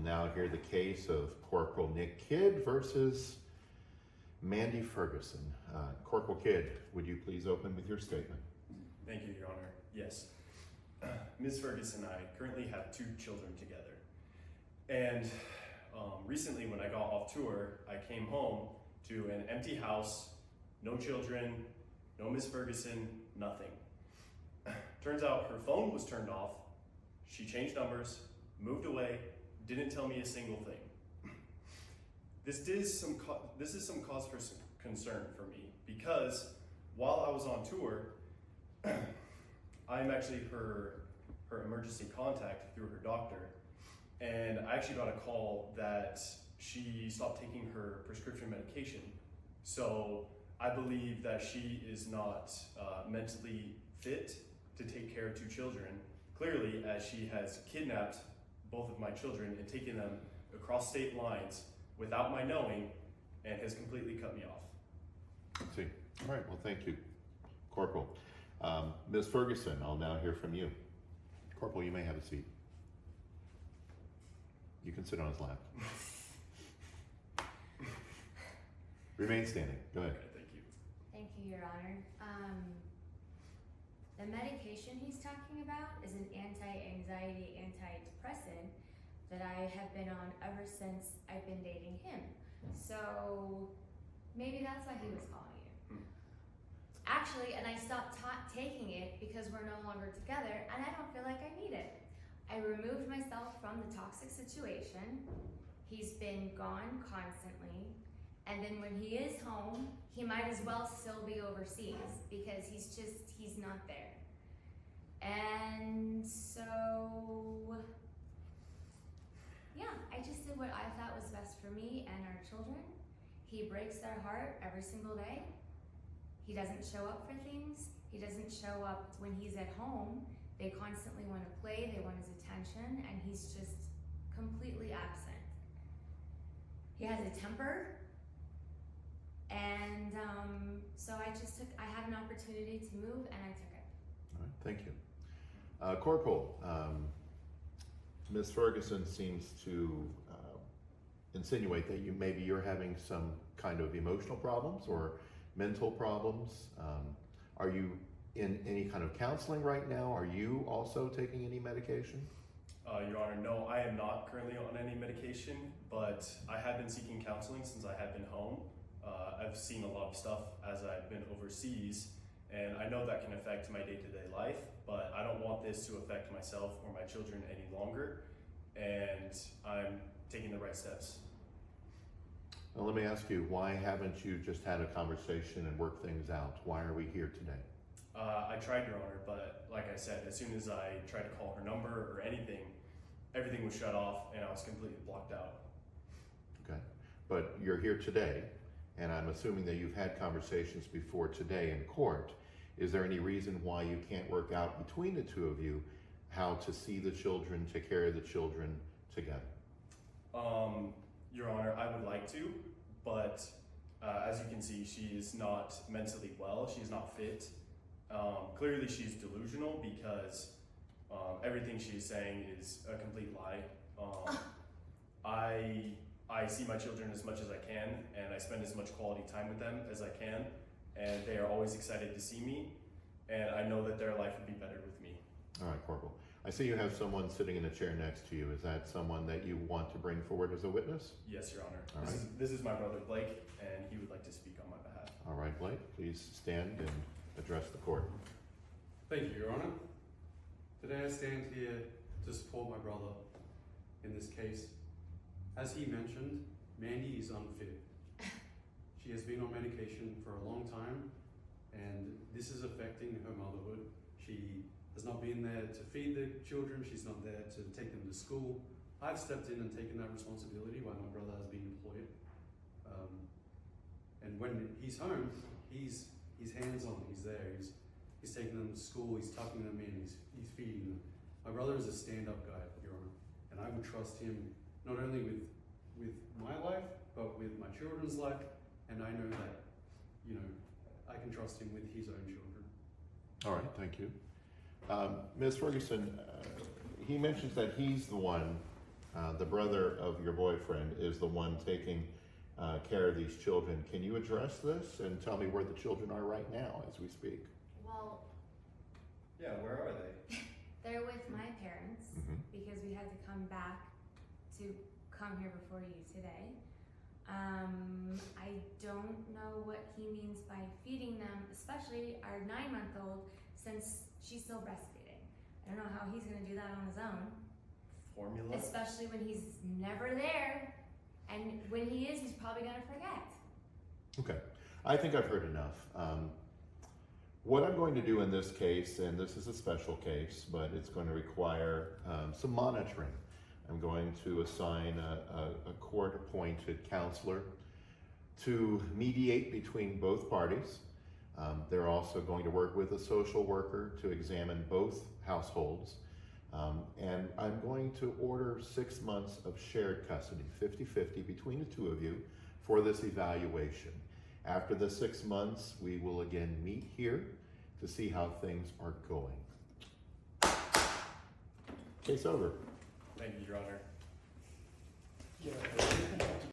now hear the case of Corporal Nick Kidd versus Mandy Ferguson. Corporal Kidd, would you please open with your statement? Thank you, Your Honor. Yes. Ms. Ferguson and I currently have 2 children together. And recently when I got off tour, I came home to an empty house, no children, no Ms. Ferguson, nothing. Turns out her phone was turned off, she changed numbers, moved away, didn't tell me a single thing. This is some cause for concern for me because while I was on tour, I'm actually her emergency contact through her doctor, and I actually got a call that she stopped taking her prescription medication. So I believe that she is not mentally fit to take care of 2 children, clearly, as she has kidnapped both of my children and taken them across state lines without my knowing and has completely cut me off. I see. All right, well, thank you, Corporal. Ms. Ferguson, I'll now hear from you. Corporal, you may have a seat. You can sit on his lap. Remain standing. Go ahead. Okay, thank you. Thank you, Your Honor. The medication he's talking about is an anti-anxiety, antidepressant that I have been on ever since I've been dating him. So maybe that's why he was calling you. Actually, and I stopped taking it because we're no longer together and I don't feel like I need it. I removed myself from the toxic situation. He's been gone constantly. And then when he is home, he might as well still be overseas because he's not there. And so, yeah, I just did what I thought was best for me and our children. He breaks their heart every single day. He doesn't show up for things. He doesn't show up when he's at home. They constantly want to play, they want his attention, and he's just completely absent. He has a temper. And so I had an opportunity to move and I took it. All right, thank you. Corporal, Ms. Ferguson seems to insinuate that maybe you're having some kind of emotional problems or mental problems. Are you in any kind of counseling right now? Are you also taking any medication? Your Honor, no, I am not currently on any medication, but I have been seeking counseling since I have been home. I've seen a lot of stuff as I've been overseas, and I know that can affect my day-to-day life, but I don't want this to affect myself or my children any longer, and I'm taking the right steps. Well, let me ask you, why haven't you just had a conversation and worked things out? Why are we here today? I tried, Your Honor, but like I said, as soon as I tried to call her number or anything, everything was shut off and I was completely blocked out. Okay, but you're here today, and I'm assuming that you've had conversations before today in court. Is there any reason why you can't work out between the 2 of you how to see the children, take care of the children together? Your Honor, I would like to, but as you can see, she is not mentally well. She is not fit. Clearly she's delusional because everything she's saying is a complete lie. I see my children as much as I can, and I spend as much quality time with them as I can, and they are always excited to see me, and I know that their life would be better with me. All right, Corporal. I see you have someone sitting in a chair next to you. Is that someone that you want to bring forward as a witness? Yes, Your Honor. All right. This is my brother Blake, and he would like to speak on my behalf. All right, Blake, please stand and address the court. Thank you, Your Honor. Today I stand here to support my brother in this case. As he mentioned, Mandy is unfit. She has been on medication for a long time, and this is affecting her motherhood. She has not been there to feed the children, she's not there to take them to school. I've stepped in and taken that responsibility while my brother has been employed. And when he's home, he's hands-on, he's there, he's taking them to school, he's tucking them in, he's feeding them. My brother is a stand-up guy, Your Honor, and I would trust him not only with my life, but with my children's life, and I know that, you know, I can trust him with his own children. All right, thank you. Ms. Ferguson, he mentions that he's the one the brother of your boyfriend is the one taking care of these children. Can you address this and tell me where the children are right now as we speak? Well, Yeah, where are they? they're with my parents Mhm. because we had to come back to come here before you today. I don't know what he means by feeding them, especially our 9-month-old, since she's still breastfeeding. I don't know how he's gonna do that on his own, Formula? especially when he's never there, and when he is, he's probably gonna forget. Okay, I think I've heard enough. What I'm going to do in this case, and this is a special case, but it's going to require some monitoring. I'm going to assign a court-appointed counselor to mediate between both parties. They're also going to work with a social worker to examine both households. And I'm going to order 6 months of shared custody, 50-50 between the two of you for this evaluation. After the 6 months, we will again meet here to see how things are going. Case over. Thank you, Your Honor. Yeah.